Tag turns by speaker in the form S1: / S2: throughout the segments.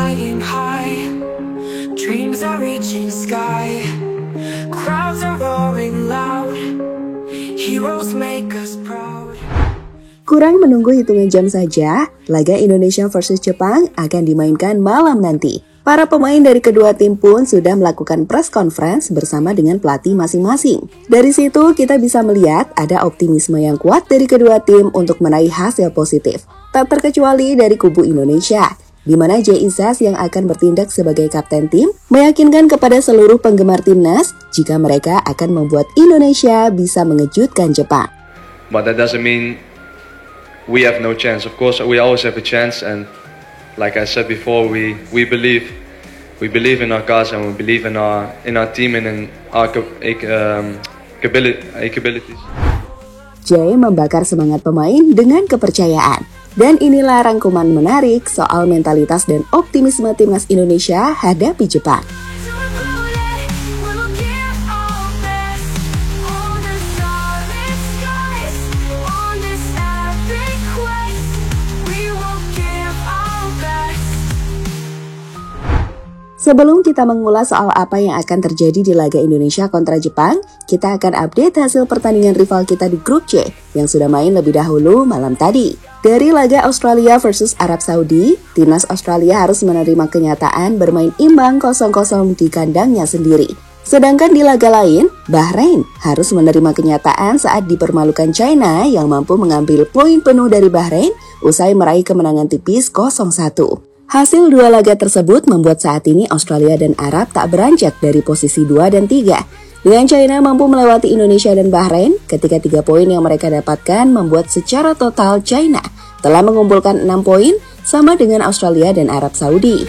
S1: flying high. Dreams are reaching sky. Crowds are roaring loud. Heroes make us proud.
S2: Kurang menunggu hitungan jam saja, laga Indonesia versus Jepang akan dimainkan malam nanti. Para pemain dari kedua tim pun sudah melakukan press conference bersama dengan pelatih masing-masing. Dari situ kita bisa melihat ada optimisme yang kuat dari kedua tim untuk meraih hasil positif. Tak terkecuali dari kubu Indonesia, di mana Jay Izzas yang akan bertindak sebagai kapten tim meyakinkan kepada seluruh penggemar timnas jika mereka akan membuat Indonesia bisa mengejutkan Jepang.
S3: But that doesn't mean we have no chance. Of course, we always have a chance, and like I said before, we believe in our guys, and we believe in our team and in our capabilities.
S2: Jay membakar semangat pemain dengan kepercayaan. Dan inilah rangkuman menarik soal mentalitas dan optimisme timnas Indonesia hadapi Jepang. Sebelum kita mengulas soal apa yang akan terjadi di laga Indonesia kontra Jepang, kita akan update hasil pertandingan rival kita di grup C yang sudah main lebih dahulu malam tadi. Dari laga Australia versus Arab Saudi, timnas Australia harus menerima kenyataan bermain imbang 0-0 di kandangnya sendiri. Sedangkan di laga lain, Bahrain harus menerima kenyataan saat dipermalukan China yang mampu mengambil poin penuh dari Bahrain usai meraih kemenangan tipis 0-1. Hasil dua laga tersebut membuat saat ini Australia dan Arab tak beranjak dari posisi 2 dan 3. Dengan China mampu melewati Indonesia dan Bahrain, ketika 3 poin yang mereka dapatkan membuat secara total China telah mengumpulkan 6 poin sama dengan Australia dan Arab Saudi.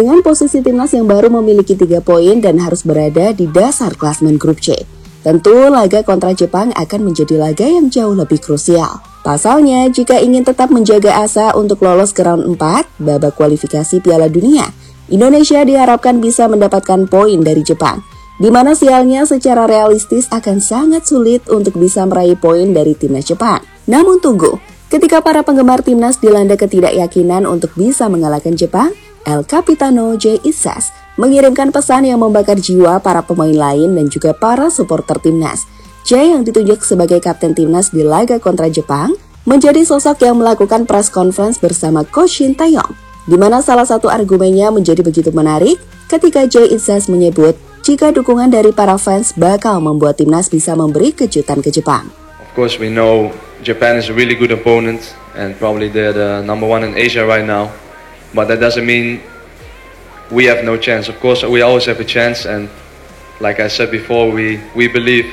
S2: Dengan posisi timnas yang baru memiliki 3 poin dan harus berada di dasar klasmen grup C, tentu laga kontra Jepang akan menjadi laga yang jauh lebih krusial. Pasalnya, jika ingin tetap menjaga asa untuk lolos ke round 4 babak kualifikasi Piala Dunia, Indonesia diharapkan bisa mendapatkan poin dari Jepang, di mana sialnya secara realistis akan sangat sulit untuk bisa meraih poin dari timnas Jepang. Namun tunggu, ketika para penggemar timnas dilanda ketidakyakinan untuk bisa mengalahkan Jepang, El Capitano Jay Izzas mengirimkan pesan yang membakar jiwa para pemain lain dan juga para supporter timnas. Jay yang ditunjuk sebagai kapten timnas di laga kontra Jepang menjadi sosok yang melakukan press conference bersama Coach Shin Tae-yong, di mana salah satu argumennya menjadi begitu menarik ketika Jay Izzas menyebut jika dukungan dari para fans bakal membuat timnas bisa memberi kejutan ke Jepang.
S3: Of course, we know Japan is a really good opponent, and probably they're the number 1 in Asia right now. But that doesn't mean we have no chance. Of course, we always have a chance, and like I said before, we believe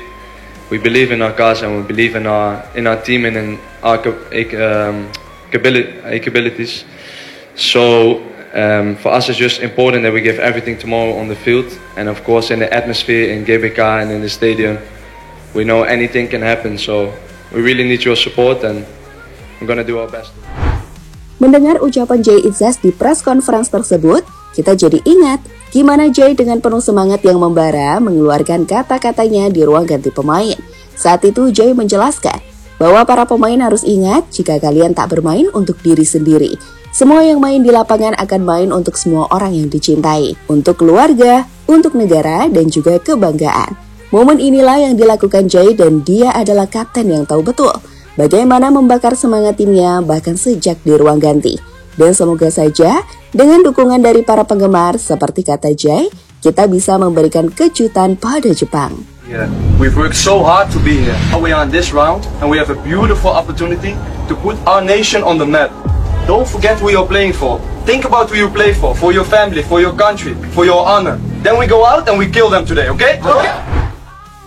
S3: in our guys, and we believe in our team and in our capabilities. So for us, it's just important that we give everything tomorrow on the field, and of course, in the atmosphere in GBK and in the stadium, we know anything can happen. So we really need your support, and we're gonna do our best.
S2: Mendengar ucapan Jay Izzas di press conference tersebut, kita jadi ingat gimana Jay dengan penuh semangat yang membara mengeluarkan kata-katanya di ruang ganti pemain. Saat itu Jay menjelaskan bahwa para pemain harus ingat jika kalian tak bermain untuk diri sendiri. Semua yang main di lapangan akan main untuk semua orang yang dicintai, untuk keluarga, untuk negara, dan juga kebanggaan. Momen inilah yang dilakukan Jay dan dia adalah kapten yang tahu betul bagaimana membakar semangat timnya bahkan sejak di ruang ganti. Dan semoga saja dengan dukungan dari para penggemar seperti kata Jay, kita bisa memberikan kejutan pada Jepang.
S4: Yeah, we've worked so hard to be here. We are in this round and we have a beautiful opportunity to put our nation on the map. Don't forget who you're playing for. Think about who you play for your family, for your country, for your honor. Then we go out and we kill them today, okay?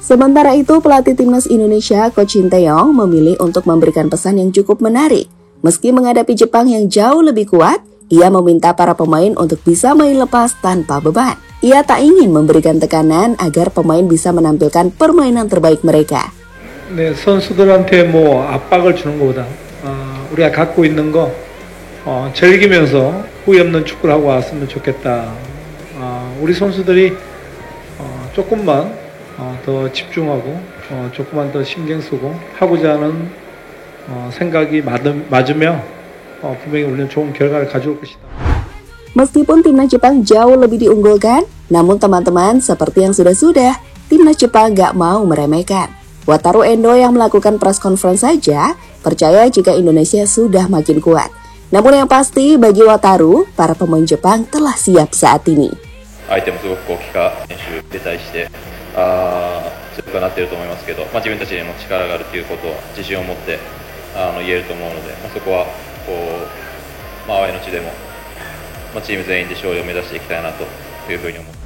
S2: Sementara itu, pelatih timnas Indonesia, Coach Shin Tae-yong, memilih untuk memberikan pesan yang cukup menarik. Meski menghadapi Jepang yang jauh lebih kuat, ia meminta para pemain untuk bisa main lepas tanpa beban. Ia tak ingin memberikan tekanan agar pemain bisa menampilkan permainan terbaik mereka.
S5: 네, 선수들한테 뭐 압박을 주는 것보다 우리가 갖고 있는 거 즐기면서 후회 없는 축구를 하고 왔으면 좋겠다. 우리 선수들이 조금만 더 집중하고 조금만 더 신경 쓰고 하고자 하는 생각이 맞으면 분명히 우리는 좋은 결과를 가져올 것이다.
S2: Meskipun timnas Jepang jauh lebih diunggulkan, namun teman-teman seperti yang sudah-sudah, timnas Jepang gak mau meremehkan. Wataru Endo yang melakukan press conference saja percaya jika Indonesia sudah makin kuat. Namun yang pasti bagi Wataru, para pemain Jepang telah siap saat ini.
S6: 相手もすごく大きか選手出たりして強くなっていると思いますけど、自分たちにも力があるということは自信を持って言えると思うので、そこはこうアウェーの地でもチーム全員で勝利を目指していきたいなというふうに思います。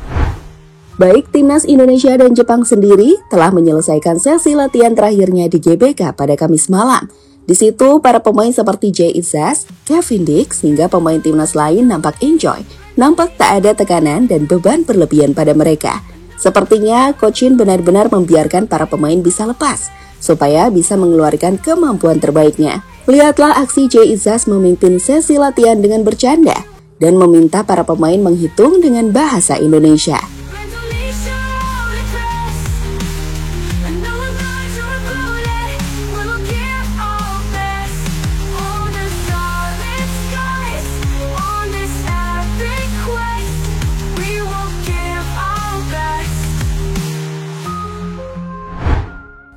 S2: Baik timnas Indonesia dan Jepang sendiri telah menyelesaikan sesi latihan terakhirnya di GBK pada Kamis malam. Di situ para pemain seperti Jay Izzas, Kevin Dix hingga pemain timnas lain nampak enjoy. Nampak tak ada tekanan dan beban berlebihan pada mereka. Sepertinya Coach Shin benar-benar membiarkan para pemain bisa lepas supaya bisa mengeluarkan kemampuan terbaiknya. Lihatlah aksi Jay Izzas memimpin sesi latihan dengan bercanda dan meminta para pemain menghitung dengan bahasa Indonesia.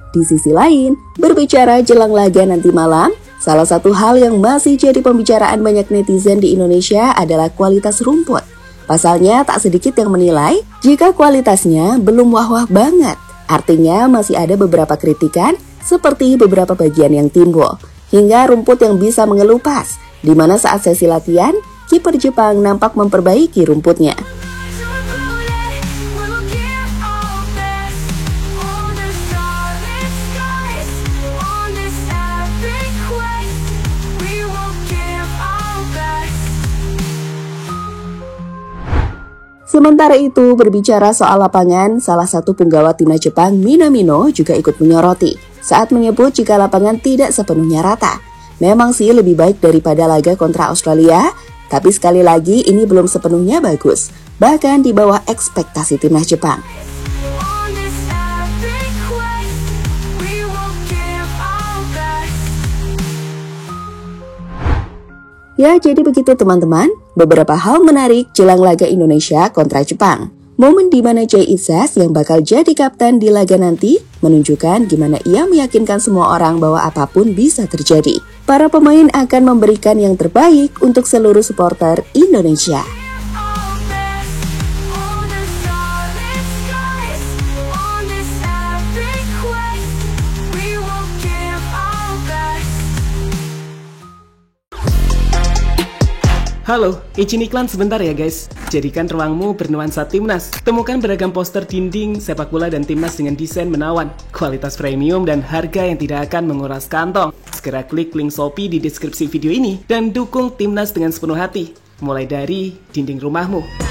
S2: Di sisi lain, berbicara jelang laga nanti malam, salah satu hal yang masih jadi pembicaraan banyak netizen di Indonesia adalah kualitas rumput. Pasalnya tak sedikit yang menilai jika kualitasnya belum wah-wah banget. Artinya masih ada beberapa kritikan seperti beberapa bagian yang timbul, hingga rumput yang bisa mengelupas, di mana saat sesi latihan, kiper Jepang nampak memperbaiki rumputnya. Sementara itu, berbicara soal lapangan, salah satu penggawa timnas Jepang, Minamino, juga ikut menyoroti saat menyebut jika lapangan tidak sepenuhnya rata. Memang sih lebih baik daripada laga kontra Australia, tapi sekali lagi ini belum sepenuhnya bagus, bahkan di bawah ekspektasi timnas Jepang. Ya, jadi begitu teman-teman, beberapa hal menarik jelang laga Indonesia kontra Jepang. Momen di mana Jay Izzas yang bakal jadi kapten di laga nanti menunjukkan gimana ia meyakinkan semua orang bahwa apapun bisa terjadi. Para pemain akan memberikan yang terbaik untuk seluruh supporter Indonesia.
S7: Halo, izin iklan sebentar ya guys. Jadikan ruangmu bernuansa timnas. Temukan beragam poster dinding, sepak bola dan timnas dengan desain menawan, kualitas premium dan harga yang tidak akan menguras kantong. Segera klik link Shopee di deskripsi video ini dan dukung timnas dengan sepenuh hati. Mulai dari dinding rumahmu.